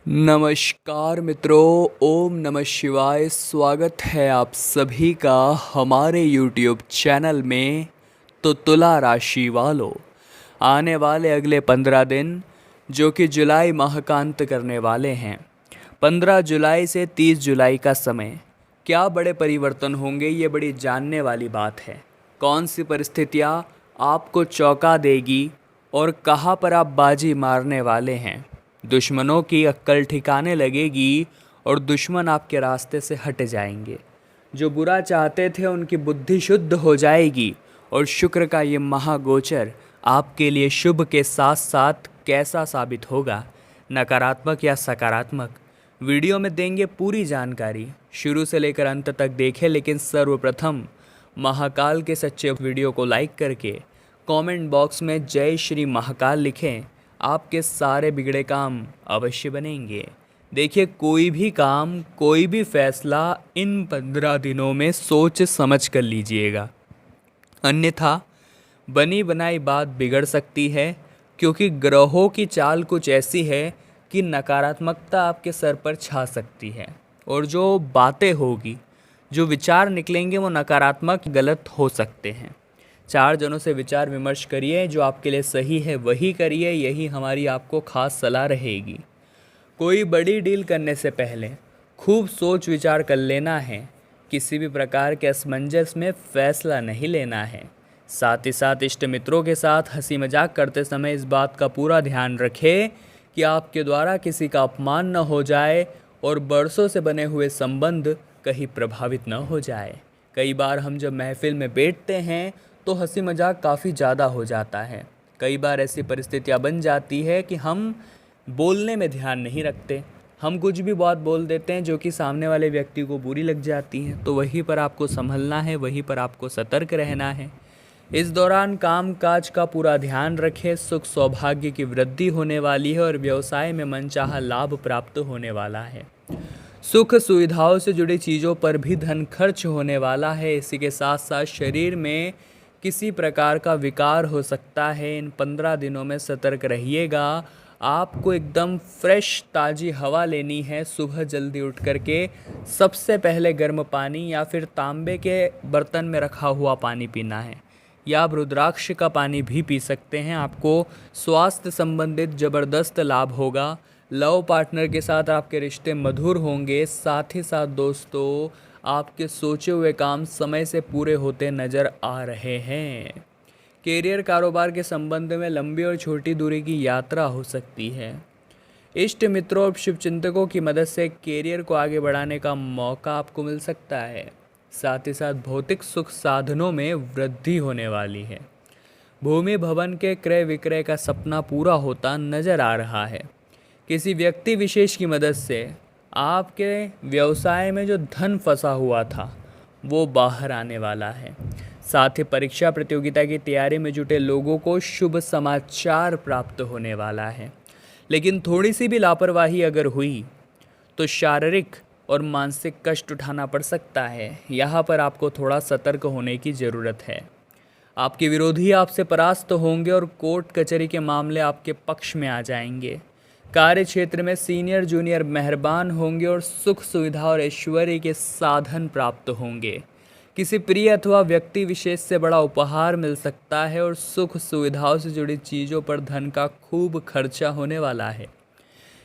नमस्कार मित्रों, ओम नमः शिवाय। स्वागत है आप सभी का हमारे यूट्यूब चैनल में। तो तुला राशि वालों, आने वाले अगले 15 दिन जो कि जुलाई माह का अंत करने वाले हैं, 15 जुलाई से 30 जुलाई का समय, क्या बड़े परिवर्तन होंगे, ये बड़ी जानने वाली बात है। कौन सी परिस्थितियाँ आपको चौंका देगी और कहाँ पर आप बाजी मारने वाले हैं। दुश्मनों की अक्ल ठिकाने लगेगी और दुश्मन आपके रास्ते से हट जाएंगे। जो बुरा चाहते थे उनकी बुद्धि शुद्ध हो जाएगी और शुक्र का ये महागोचर आपके लिए शुभ के साथ साथ कैसा साबित होगा, नकारात्मक या सकारात्मक, वीडियो में देंगे पूरी जानकारी। शुरू से लेकर अंत तक देखें, लेकिन सर्वप्रथम महाकाल के सच्चे वीडियो को लाइक करके कमेंट बॉक्स में जय श्री महाकाल लिखें। आपके सारे बिगड़े काम अवश्य बनेंगे। देखिए, कोई भी काम, कोई भी फैसला इन 15 दिनों में सोच समझ कर लीजिएगा, अन्यथा बनी बनाई बात बिगड़ सकती है। क्योंकि ग्रहों की चाल कुछ ऐसी है कि नकारात्मकता आपके सर पर छा सकती है और जो बातें होगी, जो विचार निकलेंगे, वो नकारात्मक गलत हो सकते हैं। 4 जनों से विचार विमर्श करिए, जो आपके लिए सही है वही करिए, यही हमारी आपको खास सलाह रहेगी। कोई बड़ी डील करने से पहले खूब सोच विचार कर लेना है। किसी भी प्रकार के असमंजस में फैसला नहीं लेना है। साथ ही साथ इष्ट मित्रों के साथ हंसी मजाक करते समय इस बात का पूरा ध्यान रखें कि आपके द्वारा किसी का अपमान न हो जाए और बरसों से बने हुए संबंध कहीं प्रभावित न हो जाए। कई बार हम जब महफिल में बैठते हैं तो हंसी मजाक काफ़ी ज़्यादा हो जाता है। कई बार ऐसी परिस्थितियाँ बन जाती है कि हम बोलने में ध्यान नहीं रखते, हम कुछ भी बात बोल देते हैं जो कि सामने वाले व्यक्ति को बुरी लग जाती है। तो वहीं पर आपको संभलना है, वहीं पर आपको सतर्क रहना है। इस दौरान काम काज का पूरा ध्यान रखें। सुख सौभाग्य की वृद्धि होने वाली है और व्यवसाय में मनचाहा लाभ प्राप्त होने वाला है। सुख सुविधाओं से जुड़ी चीज़ों पर भी धन खर्च होने वाला है। इसी के साथ साथ शरीर में किसी प्रकार का विकार हो सकता है। इन 15 दिनों में सतर्क रहिएगा। आपको एकदम फ्रेश ताज़ी हवा लेनी है। सुबह जल्दी उठ करके सबसे पहले गर्म पानी या फिर तांबे के बर्तन में रखा हुआ पानी पीना है, या आप रुद्राक्ष का पानी भी पी सकते हैं। आपको स्वास्थ्य संबंधित ज़बरदस्त लाभ होगा। लव पार्टनर के साथ आपके रिश्ते मधुर होंगे। साथ ही साथ दोस्तों, आपके सोचे हुए काम समय से पूरे होते नज़र आ रहे हैं। कैरियर कारोबार के संबंध में लंबी और छोटी दूरी की यात्रा हो सकती है। इष्ट मित्रों और शुभचिंतकों की मदद से कैरियर को आगे बढ़ाने का मौका आपको मिल सकता है। साथ ही साथ भौतिक सुख साधनों में वृद्धि होने वाली है। भूमि भवन के क्रय विक्रय का सपना पूरा होता नजर आ रहा है। किसी व्यक्ति विशेष की मदद से आपके व्यवसाय में जो धन फंसा हुआ था वो बाहर आने वाला है। साथ ही परीक्षा प्रतियोगिता की तैयारी में जुटे लोगों को शुभ समाचार प्राप्त होने वाला है। लेकिन थोड़ी सी भी लापरवाही अगर हुई तो शारीरिक और मानसिक कष्ट उठाना पड़ सकता है। यहाँ पर आपको थोड़ा सतर्क होने की ज़रूरत है। आपके विरोधी आपसे परास्त होंगे और कोर्ट कचहरी के मामले आपके पक्ष में आ जाएंगे। कार्य क्षेत्र में सीनियर जूनियर मेहरबान होंगे और सुख सुविधा और ऐश्वर्य के साधन प्राप्त होंगे। किसी प्रिय अथवा व्यक्ति विशेष से बड़ा उपहार मिल सकता है और सुख सुविधाओं से जुड़ी चीज़ों पर धन का खूब खर्चा होने वाला है।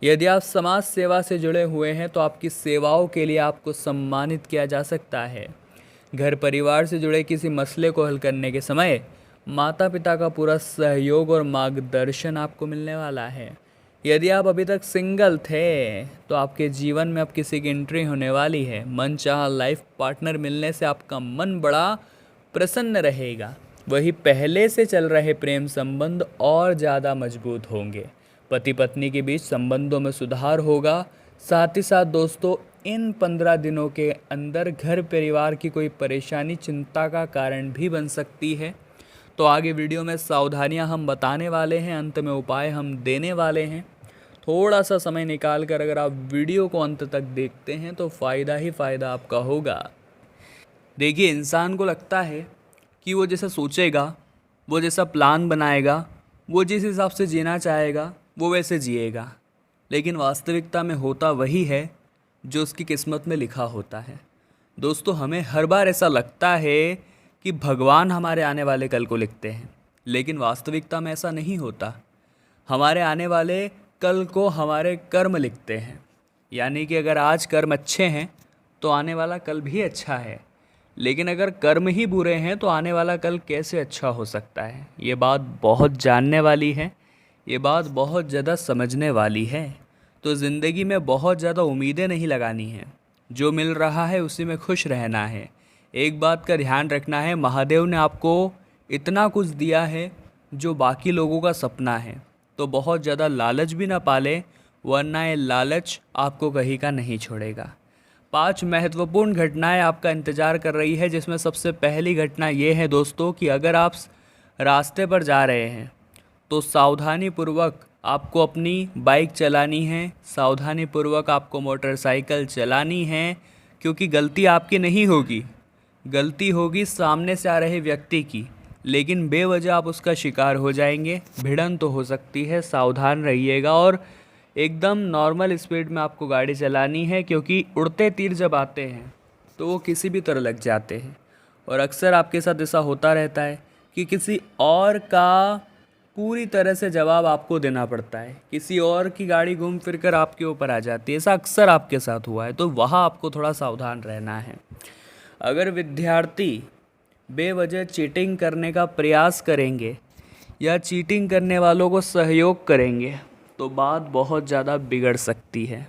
यदि आप समाज सेवा से जुड़े हुए हैं तो आपकी सेवाओं के लिए आपको सम्मानित किया जा सकता है। घर परिवार से जुड़े किसी मसले को हल करने के समय माता पिता का पूरा सहयोग और मार्गदर्शन आपको मिलने वाला है। यदि आप अभी तक सिंगल थे तो आपके जीवन में अब किसी की एंट्री होने वाली है। मनचाहा लाइफ पार्टनर मिलने से आपका मन बड़ा प्रसन्न रहेगा। वही पहले से चल रहे प्रेम संबंध और ज़्यादा मजबूत होंगे। पति पत्नी के बीच संबंधों में सुधार होगा। साथ ही साथ दोस्तों, इन 15 दिनों के अंदर घर परिवार की कोई परेशानी चिंता का कारण भी बन सकती है। तो आगे वीडियो में सावधानियां हम बताने वाले हैं, अंत में उपाय हम देने वाले हैं। थोड़ा सा समय निकाल कर अगर आप वीडियो को अंत तक देखते हैं तो फ़ायदा ही फ़ायदा आपका होगा। देखिए, इंसान को लगता है कि वो जैसा सोचेगा, वो जैसा प्लान बनाएगा, वो जिस हिसाब से जीना चाहेगा वो वैसे जिएगा। लेकिन वास्तविकता में होता वही है जो उसकी किस्मत में लिखा होता है। दोस्तों, हमें हर बार ऐसा लगता है कि भगवान हमारे आने वाले कल को लिखते हैं, लेकिन वास्तविकता में ऐसा नहीं होता। हमारे आने वाले कल को हमारे कर्म लिखते हैं। यानी कि अगर आज कर्म अच्छे हैं तो आने वाला कल भी अच्छा है, लेकिन अगर कर्म ही बुरे हैं तो आने वाला कल कैसे अच्छा हो सकता है। ये बात बहुत जानने वाली है, ये बात बहुत ज़्यादा समझने वाली है। तो ज़िंदगी में बहुत ज़्यादा उम्मीदें नहीं लगानी है, जो मिल रहा है उसी में खुश रहना है। एक बात का ध्यान रखना है, महादेव ने आपको इतना कुछ दिया है जो बाकी लोगों का सपना है, तो बहुत ज़्यादा लालच भी ना पाले, वरना ये लालच आपको कहीं का नहीं छोड़ेगा। 5 महत्वपूर्ण घटनाएं आपका इंतज़ार कर रही है, जिसमें सबसे पहली घटना ये है दोस्तों कि अगर आप रास्ते पर जा रहे हैं तो सावधानीपूर्वक आपको अपनी बाइक चलानी है, सावधानीपूर्वक आपको मोटरसाइकिल चलानी है, क्योंकि गलती आपकी नहीं होगी, गलती होगी सामने से आ रहे व्यक्ति की, लेकिन बेवजह आप उसका शिकार हो जाएंगे। भिड़न तो हो सकती है, सावधान रहिएगा। और एकदम नॉर्मल स्पीड में आपको गाड़ी चलानी है, क्योंकि उड़ते तीर जब आते हैं तो वो किसी भी तरह लग जाते हैं। और अक्सर आपके साथ ऐसा होता रहता है कि किसी और का पूरी तरह से जवाब आपको देना पड़ता है, किसी और की गाड़ी घूम फिर कर आपके ऊपर आ जाती है। ऐसा अक्सर आपके साथ हुआ है, तो वहाँ आपको थोड़ा सावधान रहना है। अगर विद्यार्थी बेवजह चीटिंग करने का प्रयास करेंगे या चीटिंग करने वालों को सहयोग करेंगे तो बात बहुत ज़्यादा बिगड़ सकती है।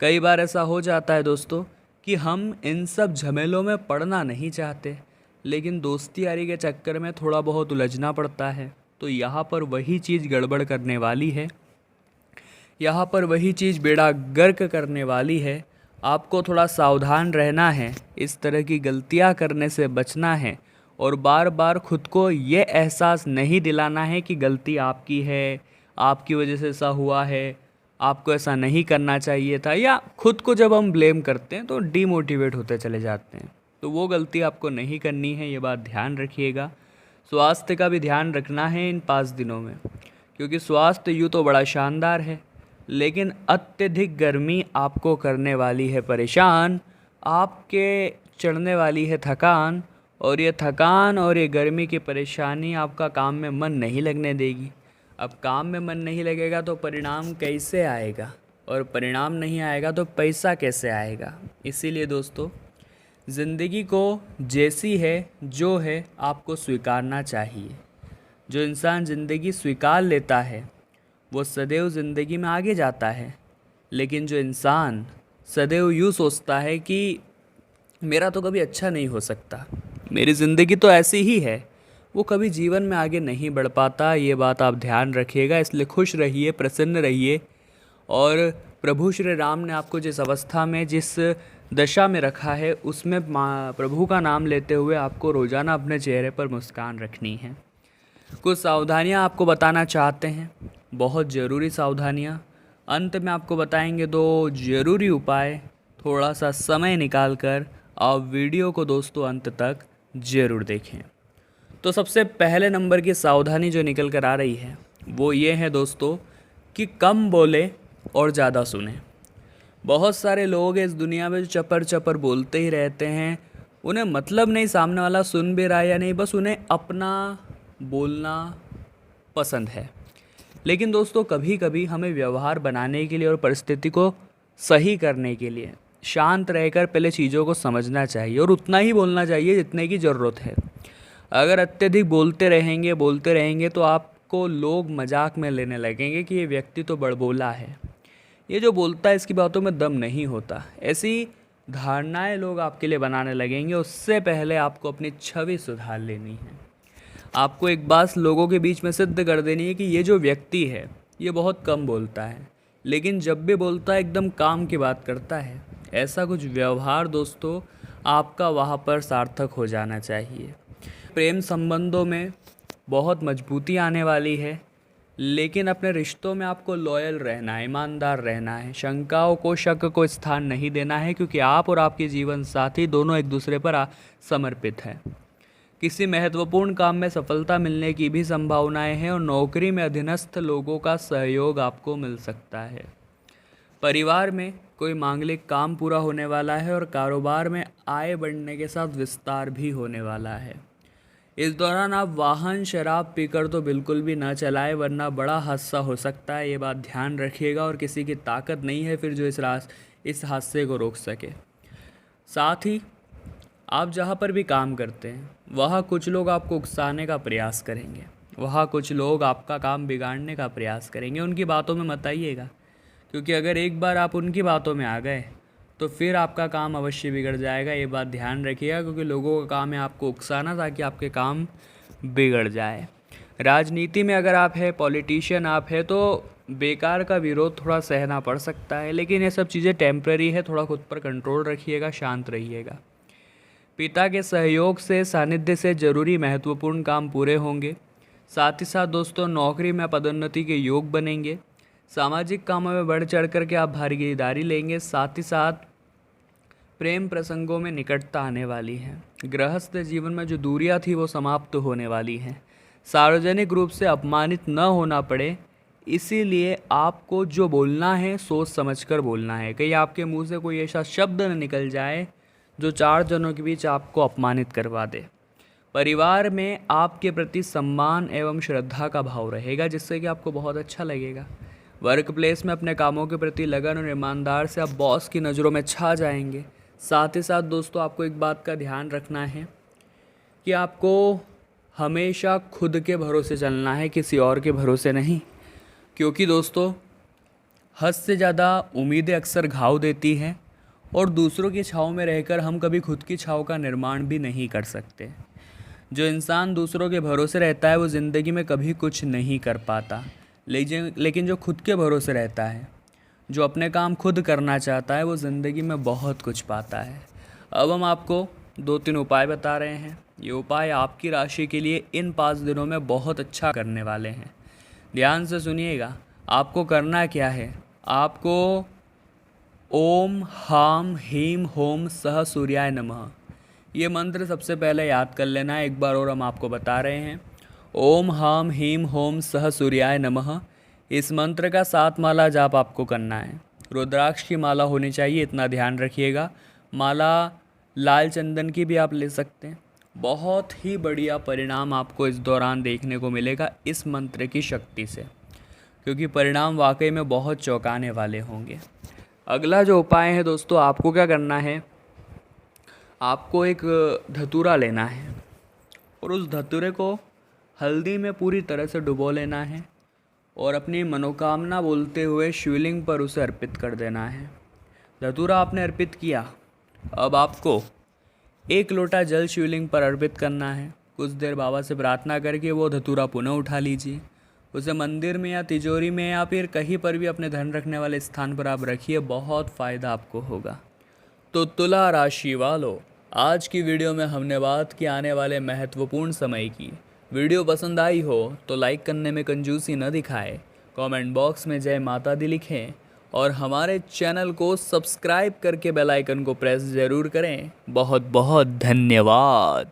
कई बार ऐसा हो जाता है दोस्तों कि हम इन सब झमेलों में पड़ना नहीं चाहते, लेकिन दोस्ती यारी के चक्कर में थोड़ा बहुत उलझना पड़ता है। तो यहाँ पर वही चीज़ गड़बड़ करने वाली है, यहाँ पर वही चीज़ बेड़ा गर्क करने वाली है। आपको थोड़ा सावधान रहना है, इस तरह की गलतियाँ करने से बचना है, और बार बार खुद को ये एहसास नहीं दिलाना है कि गलती आपकी है, आपकी वजह से ऐसा हुआ है, आपको ऐसा नहीं करना चाहिए था। या खुद को जब हम ब्लेम करते हैं तो डीमोटिवेट होते चले जाते हैं, तो वो गलती आपको नहीं करनी है, ये बात ध्यान रखिएगा। स्वास्थ्य का भी ध्यान रखना है इन 5 दिनों में, क्योंकि स्वास्थ्य यूँ तो बड़ा शानदार है, लेकिन अत्यधिक गर्मी आपको करने वाली है परेशान, आपके चढ़ने वाली है थकान, और ये थकान और ये गर्मी की परेशानी आपका काम में मन नहीं लगने देगी। अब काम में मन नहीं लगेगा तो परिणाम कैसे आएगा, और परिणाम नहीं आएगा तो पैसा कैसे आएगा। इसीलिए दोस्तों, ज़िंदगी को जैसी है जो है आपको स्वीकारना चाहिए। जो इंसान ज़िंदगी स्वीकार लेता है वो सदैव ज़िंदगी में आगे जाता है, लेकिन जो इंसान सदैव यूँ सोचता है कि मेरा तो कभी अच्छा नहीं हो सकता, मेरी ज़िंदगी तो ऐसी ही है, वो कभी जीवन में आगे नहीं बढ़ पाता। ये बात आप ध्यान रखिएगा। इसलिए खुश रहिए, प्रसन्न रहिए, और प्रभु श्री राम ने आपको जिस अवस्था में, जिस दशा में रखा है, उसमें प्रभु का नाम लेते हुए आपको रोज़ाना अपने चेहरे पर मुस्कान रखनी है। कुछ सावधानियाँ आपको बताना चाहते हैं, बहुत ज़रूरी सावधानियाँ। अंत में आपको बताएंगे 2 ज़रूरी उपाय। थोड़ा सा समय निकाल कर आप वीडियो को दोस्तों अंत तक ज़रूर देखें। तो सबसे पहले नंबर की सावधानी जो निकल कर आ रही है वो ये है दोस्तों कि कम बोले और ज़्यादा सुने। बहुत सारे लोग इस दुनिया में जो चपर चपर बोलते ही रहते हैं, उन्हें मतलब नहीं सामने वाला सुन भी रहा है या नहीं, बस उन्हें अपना बोलना पसंद है। लेकिन दोस्तों, कभी कभी हमें व्यवहार बनाने के लिए और परिस्थिति को सही करने के लिए शांत रहकर पहले चीज़ों को समझना चाहिए, और उतना ही बोलना चाहिए जितने की ज़रूरत है। अगर अत्यधिक बोलते रहेंगे तो आपको लोग मजाक में लेने लगेंगे कि ये व्यक्ति तो बड़बोला है, ये जो बोलता है इसकी बातों में दम नहीं होता। ऐसी धारणाएं लोग आपके लिए बनाने लगेंगे। उससे पहले आपको अपनी छवि सुधार लेनी है। आपको एक बात लोगों के बीच में सिद्ध कर देनी है कि ये जो व्यक्ति है ये बहुत कम बोलता है, लेकिन जब भी बोलता है एकदम काम की बात करता है। ऐसा कुछ व्यवहार दोस्तों आपका वहाँ पर सार्थक हो जाना चाहिए। प्रेम संबंधों में बहुत मजबूती आने वाली है, लेकिन अपने रिश्तों में आपको लॉयल रहना है, ईमानदार रहना है। शंकाओं को, शक को स्थान नहीं देना है, क्योंकि आप और आपके जीवन साथी दोनों एक दूसरे पर समर्पित हैं। किसी महत्वपूर्ण काम में सफलता मिलने की भी संभावनाएं हैं, और नौकरी में अधीनस्थ लोगों का सहयोग आपको मिल सकता है। परिवार में कोई मांगलिक काम पूरा होने वाला है और कारोबार में आय बढ़ने के साथ विस्तार भी होने वाला है। इस दौरान आप वाहन शराब पीकर तो बिल्कुल भी ना चलाएं, वरना बड़ा हादसा हो सकता है। ये बात ध्यान रखिएगा। और किसी की ताकत नहीं है फिर जो इस हादसे को रोक सके। साथ ही आप जहाँ पर भी काम करते हैं वहाँ कुछ लोग आपको उकसाने का प्रयास करेंगे, वहाँ कुछ लोग आपका काम बिगाड़ने का प्रयास करेंगे। उनकी बातों में मत आइएगा, क्योंकि अगर एक बार आप उनकी बातों में आ गए तो फिर आपका काम अवश्य बिगड़ जाएगा। ये बात ध्यान रखिएगा, क्योंकि लोगों का काम है आपको उकसाना ताकि आपके काम बिगड़ जाए। राजनीति में अगर आप है, पॉलिटिशियन आप है, तो बेकार का विरोध थोड़ा सहना पड़ सकता है, लेकिन ये सब चीज़ें टेम्पररी है। थोड़ा खुद पर कंट्रोल रखिएगा, शांत रहिएगा। पिता के सहयोग से, सानिध्य से जरूरी महत्वपूर्ण काम पूरे होंगे। साथ ही साथ दोस्तों, नौकरी में पदोन्नति के योग बनेंगे। सामाजिक कामों में बढ़ चढ़ करके आप भागीदारी लेंगे। साथ ही साथ प्रेम प्रसंगों में निकटता आने वाली है। गृहस्थ जीवन में जो दूरियां थी वो समाप्त होने वाली हैं। सार्वजनिक रूप से अपमानित न होना पड़े, इसीलिए आपको जो बोलना है सोच समझकर बोलना है। कहीं आपके मुंह से कोई ऐसा शब्द न निकल जाए जो 4 जनों के बीच आपको अपमानित करवा दे। परिवार में आपके प्रति सम्मान एवं श्रद्धा का भाव रहेगा, जिससे कि आपको बहुत अच्छा लगेगा। वर्क प्लेस में अपने कामों के प्रति लगन और ईमानदार से आप बॉस की नज़रों में छा जाएंगे। साथ ही साथ दोस्तों, आपको एक बात का ध्यान रखना है कि आपको हमेशा खुद के भरोसे चलना है, किसी और के भरोसे नहीं। क्योंकि दोस्तों, हद से ज़्यादा उम्मीदें अक्सर घाव देती हैं और दूसरों की छाँव में रहकर हम कभी खुद की छाँव का निर्माण भी नहीं कर सकते। जो इंसान दूसरों के भरोसे रहता है वो ज़िंदगी में कभी कुछ नहीं कर पाता, लेकिन जो खुद के भरोसे रहता है, जो अपने काम खुद करना चाहता है, वो ज़िंदगी में बहुत कुछ पाता है। अब हम आपको 2-3 उपाय बता रहे हैं। ये उपाय आपकी राशि के लिए इन 5 दिनों में बहुत अच्छा करने वाले हैं। ध्यान से सुनिएगा। आपको करना क्या है, आपको ओम हाम हीम होम सह सूर्याय नमः ये मंत्र सबसे पहले याद कर लेना है। एक बार और हम आपको बता रहे हैं। ओम हाम हीम होम सह सूर्याय नमः। इस मंत्र का 7 माला जाप आपको करना है। रुद्राक्ष की माला होनी चाहिए, इतना ध्यान रखिएगा। माला लाल चंदन की भी आप ले सकते हैं। बहुत ही बढ़िया परिणाम आपको इस दौरान देखने को मिलेगा इस मंत्र की शक्ति से, क्योंकि परिणाम वाकई में बहुत चौंकाने वाले होंगे। अगला जो उपाय है दोस्तों, आपको क्या करना है, आपको एक धतूरा लेना है और उस धतूरे को हल्दी में पूरी तरह से डुबो लेना है और अपनी मनोकामना बोलते हुए शिवलिंग पर उसे अर्पित कर देना है। धतूरा आपने अर्पित किया, अब आपको 1 लोटा जल शिवलिंग पर अर्पित करना है। कुछ देर बाबा से प्रार्थना करके वो धतूरा पुनः उठा लीजिए। उसे मंदिर में या तिजोरी में या फिर कहीं पर भी अपने धन रखने वाले स्थान पर आप रखिए, बहुत फ़ायदा आपको होगा। तो तुला राशि वालों, आज की वीडियो में हमने बात की आने वाले महत्वपूर्ण समय की। वीडियो पसंद आई हो तो लाइक करने में कंजूसी न दिखाएं, कमेंट बॉक्स में जय माता दी लिखें और हमारे चैनल को सब्सक्राइब करके बेल आइकन को प्रेस ज़रूर करें। बहुत बहुत धन्यवाद।